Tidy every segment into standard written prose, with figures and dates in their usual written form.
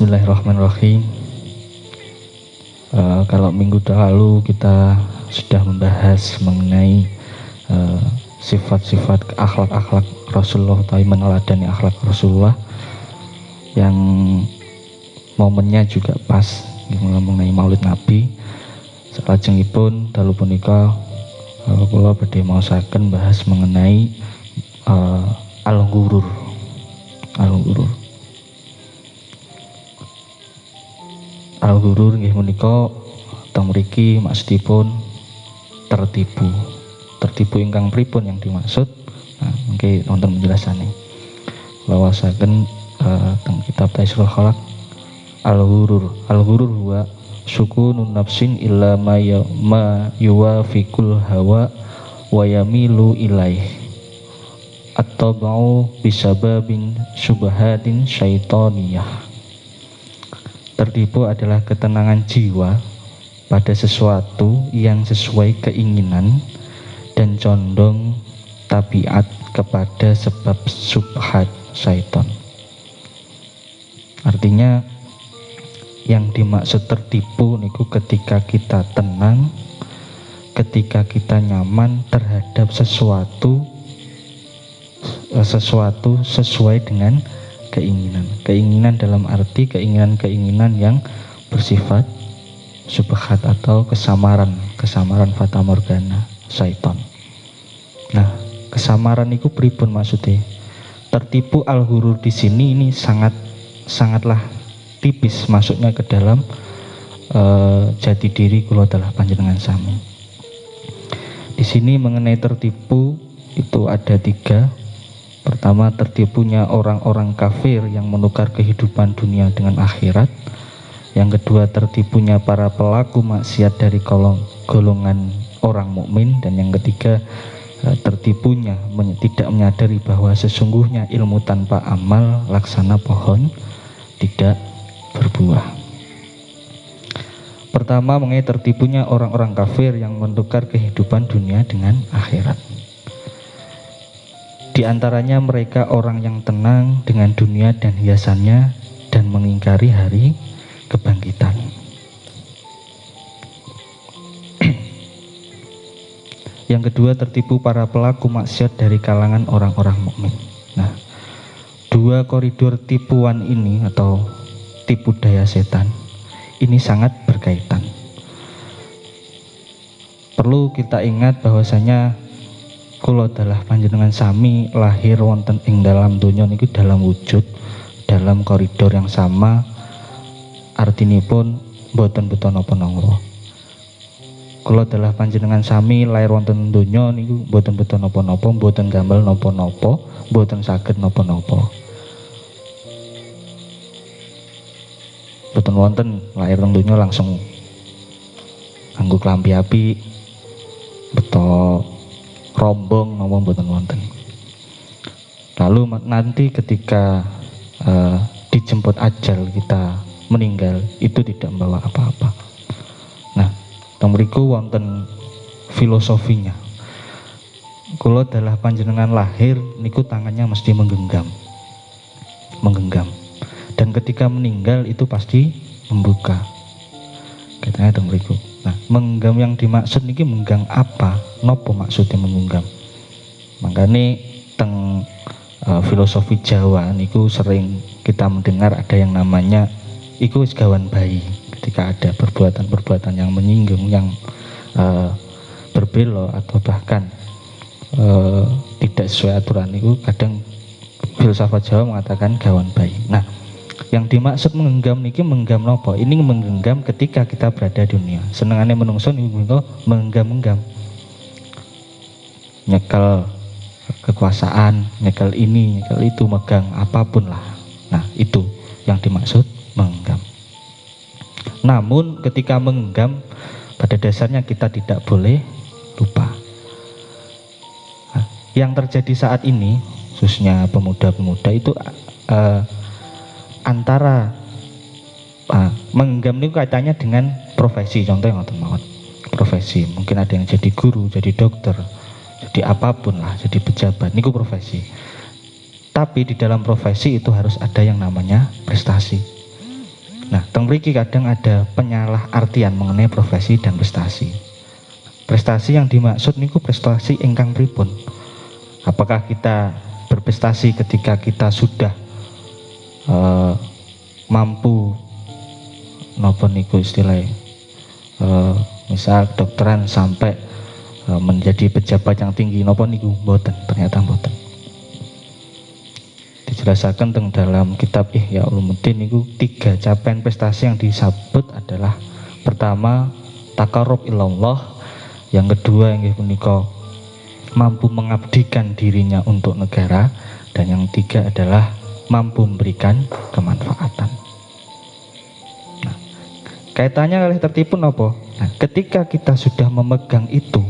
Bismillahirrahmanirrahim. Kalau minggu lalu kita sudah membahas mengenai sifat-sifat akhlak-akhlak Rasulullah atau meneladani akhlak Rasulullah, yang momennya juga pas mengenai Maulid Nabi. Salajengipun dalu punika kula badhe maosaken bahas mengenai al-ghurur. Al-ghurur nggih menika teng mriki maksudipun tertipu. Tertipu ingkang pripun yang dimaksud? Nah, mungkin wonten penjelasane. Lawasaken teng kitab Taisirul Khalaq. Al-ghurur huwa sukunun nafsin illa ma yuwafiqul hawa wa yamilu ilaih. At-tabau bisababin syubhatin syaitaniyah. Tertipu adalah ketenangan jiwa pada sesuatu yang sesuai keinginan dan condong tabiat kepada sebab subhat syaitan. Artinya yang dimaksud tertipu niku ketika kita tenang, ketika kita nyaman terhadap sesuatu sesuai dengan keinginan dalam arti keinginan yang bersifat subhat atau kesamaran fata morgana syaitan. Nah, kesamaran itu pripun maksudnya? Tertipu al-ghurur di sini ini sangatlah tipis masuknya ke dalam jati diri kula adalah panjenengan sami. Di sini mengenai tertipu itu ada 3. Pertama, tertipunya orang-orang kafir yang menukar kehidupan dunia dengan akhirat. Yang kedua, tertipunya para pelaku maksiat dari golongan orang mukmin. Dan yang ketiga, tertipunya tidak menyadari bahwa sesungguhnya ilmu tanpa amal laksana pohon tidak berbuah. Pertama, mengenai tertipunya orang-orang kafir yang menukar kehidupan dunia dengan akhirat. Di antaranya mereka orang yang tenang dengan dunia dan hiasannya dan mengingkari hari kebangkitan. Yang kedua, tertipu para pelaku maksiat dari kalangan orang-orang mukmin. Nah, 2 koridor tipuan ini atau tipu daya setan ini sangat berkaitan. Perlu kita ingat bahwasanya kula adalah panjenengan sami lahir wonten ing dalam donya niku dalam wujud dalam koridor yang sama, artinipun boten beton napa-napa. Kula adalah panjenengan sami lahir wonten donya niku boten beton napa-napa, boten gamel napa-napa, boten saged napa-napa. Boten wonten lahir teng donya langsung nganggo klambi apik, beto rombong ngomong boten wonten. Lalu nanti ketika dijemput ajal kita meninggal itu tidak membawa apa-apa. Nah, teng mriku wonten filosofinya. Kula adalah panjenengan lahir niku tangannya mesti menggenggam. Dan ketika meninggal itu pasti membuka. Katanya teng mriku. Nah, menggenggam yang dimaksud niki menggenggam apa? Nopo maksudnya menggenggam? Makanya teng filosofi Jawa niku sering kita mendengar ada yang namanya iku wis gawan bayi. Ketika ada perbuatan-perbuatan yang menyinggung, yang berbelo atau bahkan tidak sesuai aturan niku kadang filsafat Jawa mengatakan gawan bayi. Nah, yang dimaksud menggenggam niki menggenggam nopo? Ini menggenggam ketika kita berada di dunia. Senengane menungso niku menggenggam. Nyekel kekuasaan, nyekel ini, nyekel itu, megang apapun lah. Nah, itu yang dimaksud menggenggam. Namun ketika menggenggam pada dasarnya kita tidak boleh lupa. Nah, yang terjadi saat ini khususnya pemuda-pemuda itu antara menggenggam ini kaitannya dengan profesi. Contohnya ngoten mawon. Profesi, mungkin ada yang jadi guru, jadi dokter, jadi apapun lah, jadi pejabat, niku profesi. Tapi di dalam profesi itu harus ada yang namanya prestasi. Nah, teng mriki kadang ada penyalah artian mengenai profesi dan prestasi. Prestasi yang dimaksud niku prestasi ingkang pripun? Apakah kita berprestasi ketika kita sudah mampu napa niku istilahnya misal dokteran sampai menjadi pejabat yang tinggi napa niku? Mboten, ternyata mboten. Dijelasaken teng dalam kitab Ihya Ulumuddin niku 3 capaian prestasi yang disebut adalah pertama taqarrub ilallah, yang kedua inggih punika mampu mengabdikan dirinya untuk negara, dan yang ketiga adalah mampu memberikan kemanfaatan. Nah, kaitannya oleh tertipu apa? Nah, ketika kita sudah memegang itu,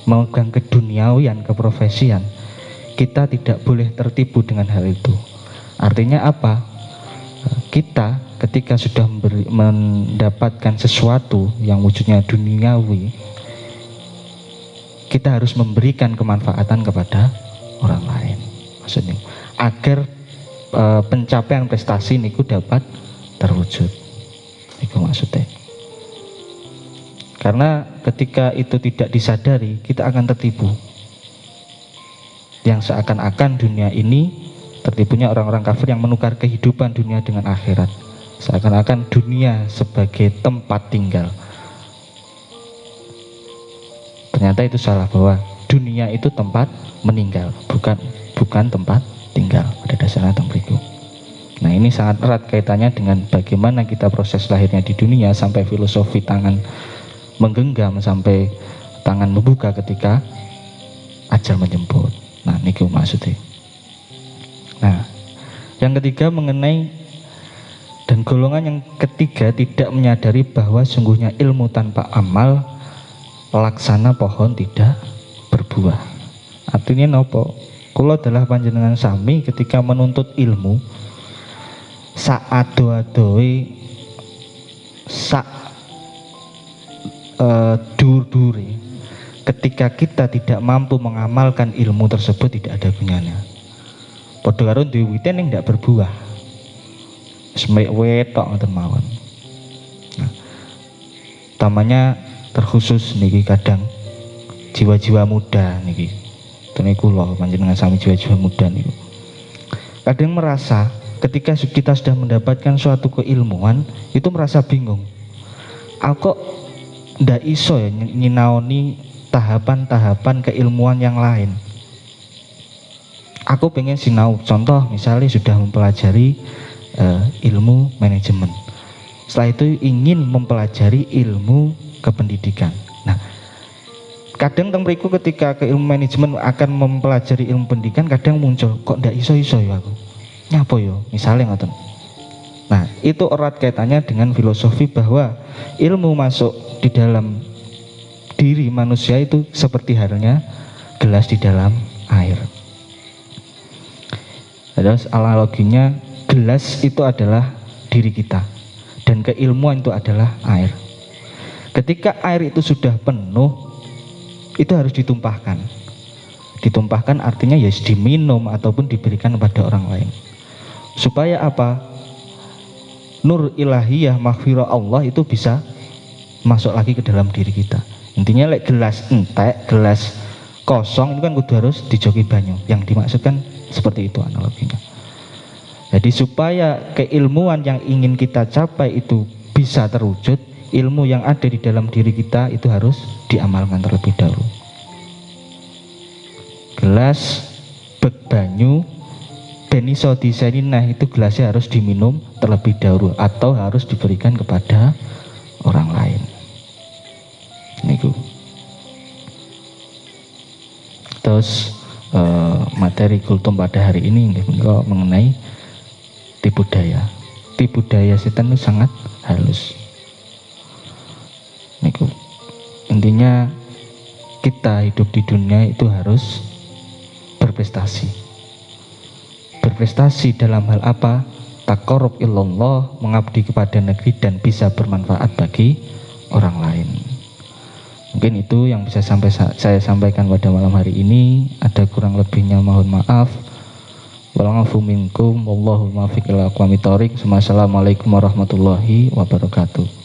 memegang keduniawian, keprofesian, kita tidak boleh tertipu dengan hal itu. Artinya apa? Kita ketika sudah mendapatkan sesuatu yang wujudnya duniawi, kita harus memberikan kemanfaatan kepada orang lain. Maksudnya agar pencapaian prestasi niku dapat terwujud. Itu maksudnya. Karena ketika itu tidak disadari, kita akan tertipu. Yang seakan-akan dunia ini, tertipunya orang-orang kafir yang menukar kehidupan dunia dengan akhirat. Seakan-akan dunia sebagai tempat tinggal. Ternyata itu salah, bahwa dunia itu tempat meninggal, bukan tempat tinggal pada dasarnya tembriku. Nah, ini sangat erat kaitannya dengan bagaimana kita proses lahirnya di dunia sampai filosofi tangan menggenggam sampai tangan membuka ketika ajal menjemput. Nah, niku maksudnya. Nah, yang ketiga mengenai dan golongan yang ketiga tidak menyadari bahwa sungguhnya ilmu tanpa amal laksana pohon tidak berbuah. Artinya nopo? Kula adalah panjenengan sami ketika menuntut ilmu saado-adoe sak dur-dure, ketika kita tidak mampu mengamalkan ilmu tersebut tidak ada gunanya. Padha karo duwe witen yang tidak berbuah. Semek wetok ngoten mawon. Nah, utamanya terkhusus niki kadang jiwa-jiwa muda niki. Tene kula panjenengan sami jiwa-jiwa muda niku. Kadang merasa ketika kita sudah mendapatkan suatu keilmuan itu merasa bingung. Aku ndak iso ya nyinaoni tahapan-tahapan keilmuan yang lain. Aku pengen sinau, contoh misalnya sudah mempelajari ilmu manajemen. Setelah itu ingin mempelajari ilmu kependidikan. Nah, kadang teng mriku ketika ke ilmu manajemen akan mempelajari ilmu pendidikan, kadang muncul kok ndak iso-iso ya aku. Nyapa yo, misalnya ngoten. Nah, itu erat kaitannya dengan filosofi bahwa ilmu masuk di dalam diri manusia itu seperti halnya gelas di dalam air. Terus analoginya gelas itu adalah diri kita dan keilmuan itu adalah air. Ketika air itu sudah penuh, itu harus ditumpahkan. Ditumpahkan artinya ya diminum ataupun diberikan kepada orang lain. Supaya apa? Nur ilahiyah maghfirah Allah itu bisa masuk lagi ke dalam diri kita. Intinya lek gelas entek, gelas kosong itu kan kudu harus dijoki banyu. Yang dimaksudkan seperti itu analoginya. Jadi supaya keilmuan yang ingin kita capai itu bisa terwujud, ilmu yang ada di dalam diri kita itu harus diamalkan terlebih dahulu. Gelas bek banyu ben iso diseninah itu gelasnya harus diminum terlebih dahulu atau harus diberikan kepada orang lain. Niku. Terus materi kultum pada hari ini mengenai tipu daya. Tipu daya setan itu sangat halus. Niku. Intinya kita hidup di dunia itu harus berprestasi. Berprestasi dalam hal apa? Taqarrub ilallah, mengabdi kepada negeri dan bisa bermanfaat bagi orang lain. Mungkin itu yang bisa saya sampaikan pada malam hari ini. Ada kurang lebihnya mohon maaf. Wal'afu minkum wallahu muwaffiq ila aqwamit thoriq. Assalamualaikum warahmatullahi wabarakatuh.